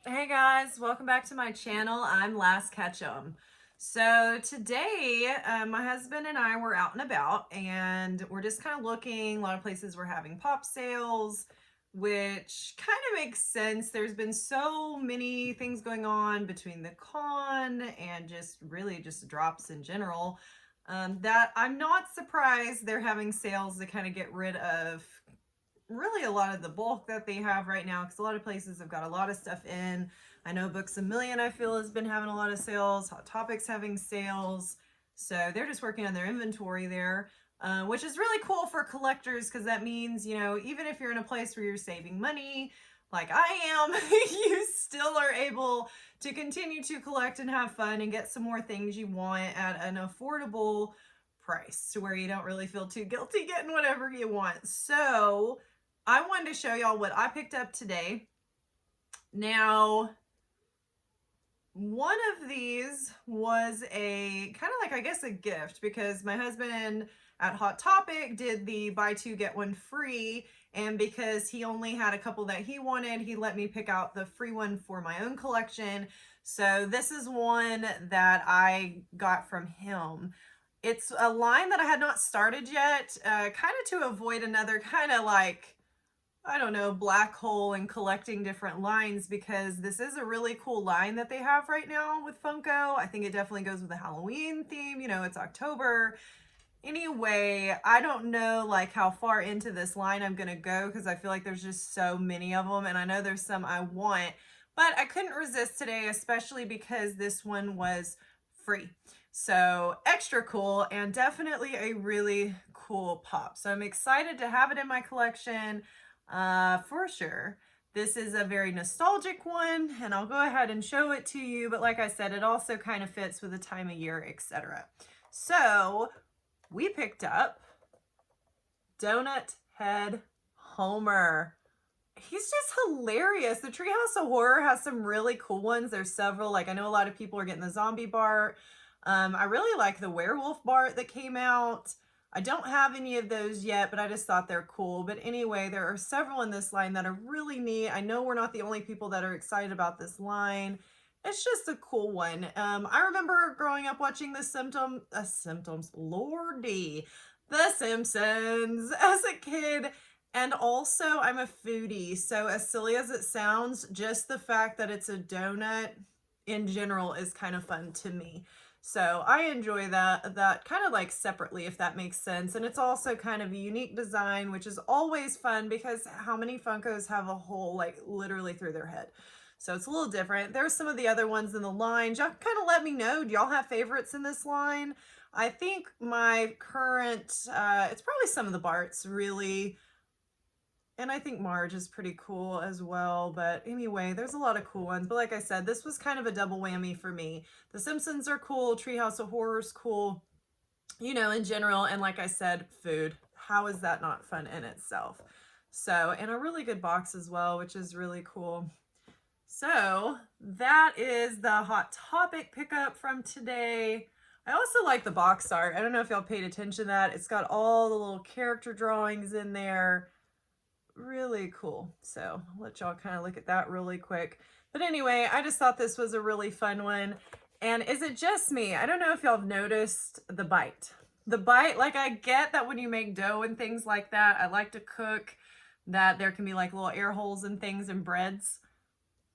Hey guys, welcome back to my channel. I'm Last Ketchum. So today, my husband and I were out and about, and we're just kind of looking. A lot of places were having pop sales, which kind of makes sense. There's been so many things going on between the con and just really just drops in general, that I'm not surprised they're having sales to kind of get rid of really a lot of the bulk that they have right now, because a lot of places have got a lot of stuff in. I know Books a Million, I feel, has been having a lot of sales. Hot Topics having sales. So they're just working on their inventory there, which is really cool for collectors, because that means, you know, even if you're in a place where you're saving money like I am, you still are able to continue to collect and have fun and get some more things you want at an affordable price, to where you don't really feel too guilty getting whatever you want. So I wanted to show y'all what I picked up today. Now, one of these was a kind of like, I guess, a gift, because my husband at Hot Topic did the buy two get one free, and because he only had a couple that he wanted, he let me pick out the free one for my own collection. So this is one that I got from him. It's a line that I had not started yet, kind of to avoid another kind of like, I don't know, black hole and collecting different lines, because this is a really cool line that they have right now with Funko. I think it definitely goes with the Halloween theme. You know, it's October. Anyway, I don't know like how far into this line I'm gonna go, because I feel like there's just so many of them, and I know there's some I want, but I couldn't resist today, especially because this one was free. So extra cool, and definitely a really cool pop. So I'm excited to have it in my collection, for sure. This is a very nostalgic one, and I'll go ahead and show it to you. But like I said, it also kind of fits with the time of year, etc. So we picked up Donut Head Homer. He's just hilarious. The Treehouse of Horror has some really cool ones. There's several. Like, I know a lot of people are getting the zombie Bart. I really like the werewolf Bart that came out. I don't have any of those yet, but I just thought they're cool. But anyway, there are several in this line that are really neat. I know we're not the only people that are excited about this line. It's just a cool one. I remember growing up watching Lordy, The Simpsons as a kid. And also, I'm a foodie. So as silly as it sounds, just the fact that it's a donut in general is kind of fun to me. So I enjoy that kind of like separately, if that makes sense. And it's also kind of a unique design, which is always fun, because how many Funkos have a hole like literally through their head? So it's a little different. There's some of the other ones in the line. Y'all kind of let me know. Do y'all have favorites in this line? I think my current, it's probably some of the Barts, really. And I think Marge is pretty cool as well. But anyway, there's a lot of cool ones. But like I said, this was kind of a double whammy for me. The Simpsons are cool. Treehouse of Horror is cool, you know, in general. And like I said, food. How is that not fun in itself? So, and a really good box as well, which is really cool. So that is the Hot Topic pickup from today. I also like the box art. I don't know if y'all paid attention to that. It's got all the little character drawings in there. Really cool. So I'll let y'all kind of look at that really quick. But anyway, I just thought this was a really fun one. And is it just me? I don't know if y'all have noticed the bite. The bite, like, I get that when you make dough and things like that, I like to cook, that there can be like little air holes and things in breads.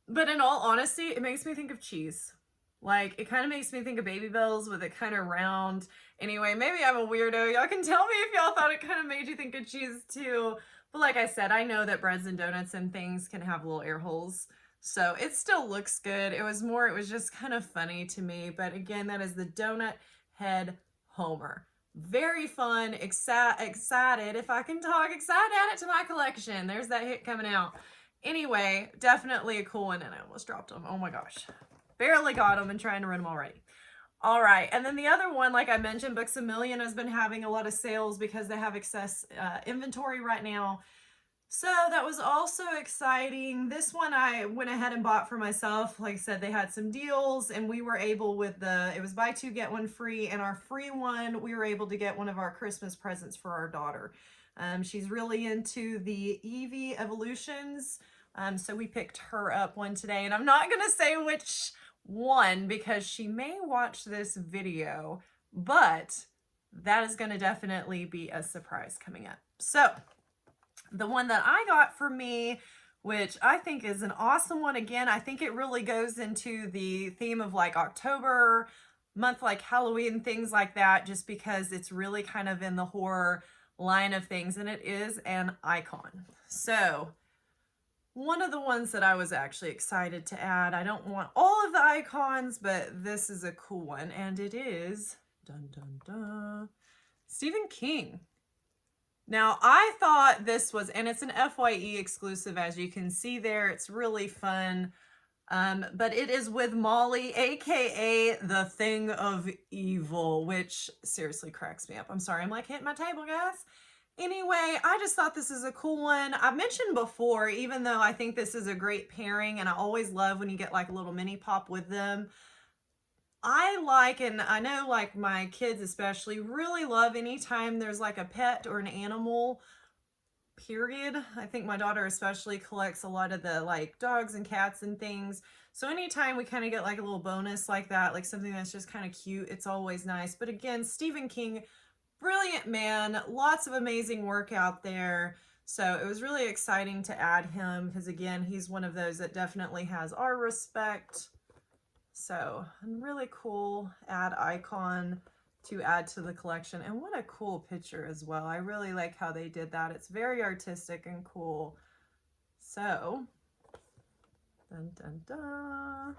But in all honesty, it makes me think of cheese. Like, it kind of makes me think of Baby Bells with it kind of round. Anyway, maybe I'm a weirdo. Y'all can tell me if y'all thought it kind of made you think of cheese too. But like I said, I know that breads and donuts and things can have little air holes. So it still looks good. It was just kind of funny to me. But again, that is the Donut Head Homer. Very fun, excited, if I can talk, excited to add it to my collection. There's that hit coming out. Anyway, definitely a cool one, and I almost dropped them. Oh my gosh. Barely got them and trying to run them already. All right, and then the other one, like I mentioned, Books a Million has been having a lot of sales because they have excess inventory right now. So that was also exciting. This one I went ahead and bought for myself. Like I said, they had some deals, and we were able, with it was buy two, get one free, and our free one, we were able to get one of our Christmas presents for our daughter. She's really into the Eevee Evolutions. So we picked her up one today, and I'm not going to say which one because she may watch this video, but that is going to definitely be a surprise coming up. So the one that I got for me, which I think is an awesome one. Again, I think it really goes into the theme of like October month, like Halloween, things like that, just because it's really kind of in the horror line of things, and it is an icon. So one of the ones that I was actually excited to add, I don't want all of the icons, but this is a cool one, and it is, dun dun dun, Stephen King. Now, I thought this was, and it's an FYE exclusive, as you can see there. It's really fun, but it is with Molly, aka the Thing of Evil, which seriously cracks me up. I'm sorry, I'm like hitting my table, guys. Anyway, I just thought this is a cool one. I've mentioned before, even though I think this is a great pairing, and I always love when you get like a little mini pop with them. I like, and I know like my kids especially really love anytime there's like a pet or an animal, period. I think my daughter especially collects a lot of the like dogs and cats and things. So anytime we kind of get like a little bonus like that, like something that's just kind of cute, it's always nice. But again, Stephen King, brilliant man, lots of amazing work out there. So it was really exciting to add him because again, he's one of those that definitely has our respect. So really cool add icon to add to the collection, and what a cool picture as well. I really like how they did that. It's very artistic and cool. So dun dun dun.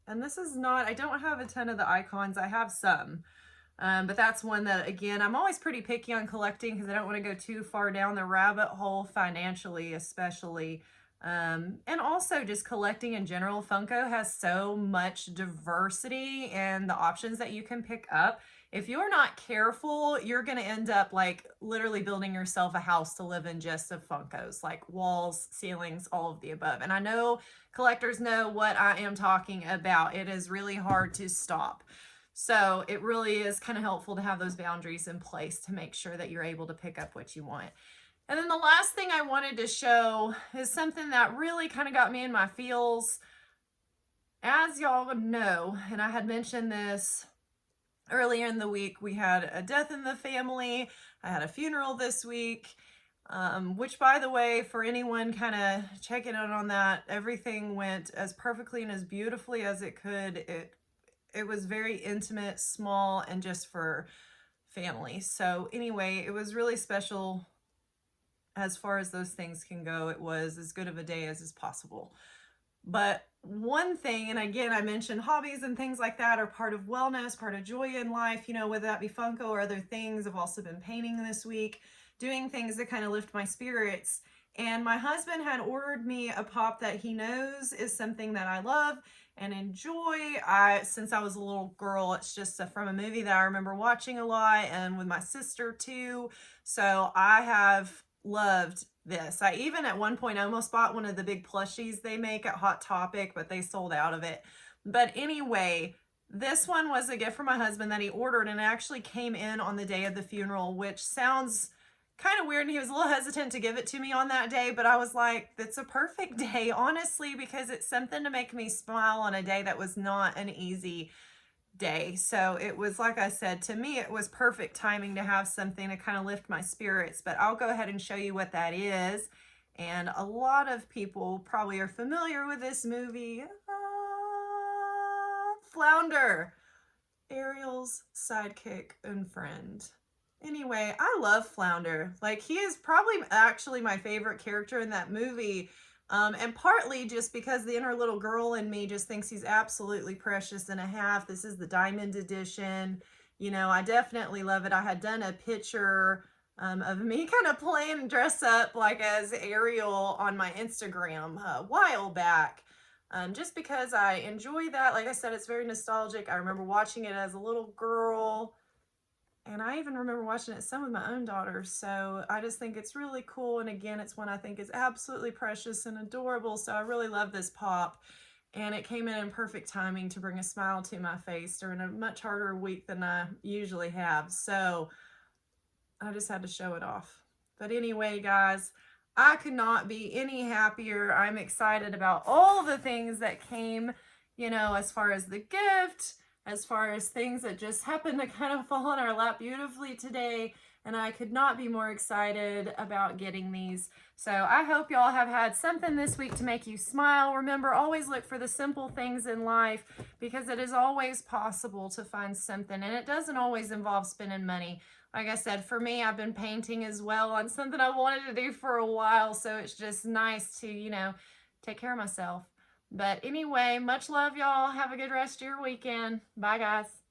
And this is not, I don't have a ton of the icons. I have some, but that's one that, again, I'm always pretty picky on collecting because I don't want to go too far down the rabbit hole financially, especially. And also just collecting in general. Funko has so much diversity and the options that you can pick up. If you're not careful, you're going to end up like literally building yourself a house to live in just of Funkos, like walls, ceilings, all of the above. And I know collectors know what I am talking about. It is really hard to stop. So it really is kind of helpful to have those boundaries in place to make sure that you're able to pick up what you want. And then the last thing I wanted to show is something that really kind of got me in my feels. As y'all know, and I had mentioned this earlier in the week, we had a death in the family. I had a funeral this week, which, by the way, for anyone kind of checking in on that, everything went as perfectly and as beautifully as it could. It was very intimate, small, and just for family. So anyway, it was really special. As far as those things can go, it was as good of a day as is possible. But one thing, and again, I mentioned hobbies and things like that are part of wellness, part of joy in life, you know, whether that be Funko or other things. I've also been painting this week, doing things that kind of lift my spirits. And my husband had ordered me a pop that he knows is something that I love and enjoy. Since I was a little girl, it's just from a movie that I remember watching a lot, and with my sister too. So I have loved this. I even at one point almost bought one of the big plushies they make at Hot Topic, but they sold out of it. But anyway, this one was a gift from my husband that he ordered, and it actually came in on the day of the funeral, which sounds kind of weird, and he was a little hesitant to give it to me on that day, but I was like, that's a perfect day, honestly, because it's something to make me smile on a day that was not an easy day. So it was, like I said, to me, it was perfect timing to have something to kind of lift my spirits. But I'll go ahead and show you what that is. And a lot of people probably are familiar with this movie. Flounder, Ariel's sidekick and friend. Anyway, I love Flounder. Like, he is probably actually my favorite character in that movie. And partly just because the inner little girl in me just thinks he's absolutely precious and a half. This is the diamond edition. You know, I definitely love it. I had done a picture of me kind of playing dress up like as Ariel on my Instagram a while back. Just because I enjoy that. Like I said, it's very nostalgic. I remember watching it as a little girl. And I even remember watching it some with my own daughters. So I just think it's really cool. And again, it's one I think is absolutely precious and adorable. So I really love this pop. And it came in perfect timing to bring a smile to my face during a much harder week than I usually have. So I just had to show it off. But anyway, guys, I could not be any happier. I'm excited about all the things that came, you know, as far as the gift, as far as things that just happened to kind of fall in our lap beautifully today. And I could not be more excited about getting these. So I hope y'all have had something this week to make you smile. Remember, always look for the simple things in life, because it is always possible to find something, and it doesn't always involve spending money. Like I said, for me, I've been painting as well on something I wanted to do for a while. So it's just nice to, you know, take care of myself. But anyway, much love, y'all. Have a good rest of your weekend. Bye, guys.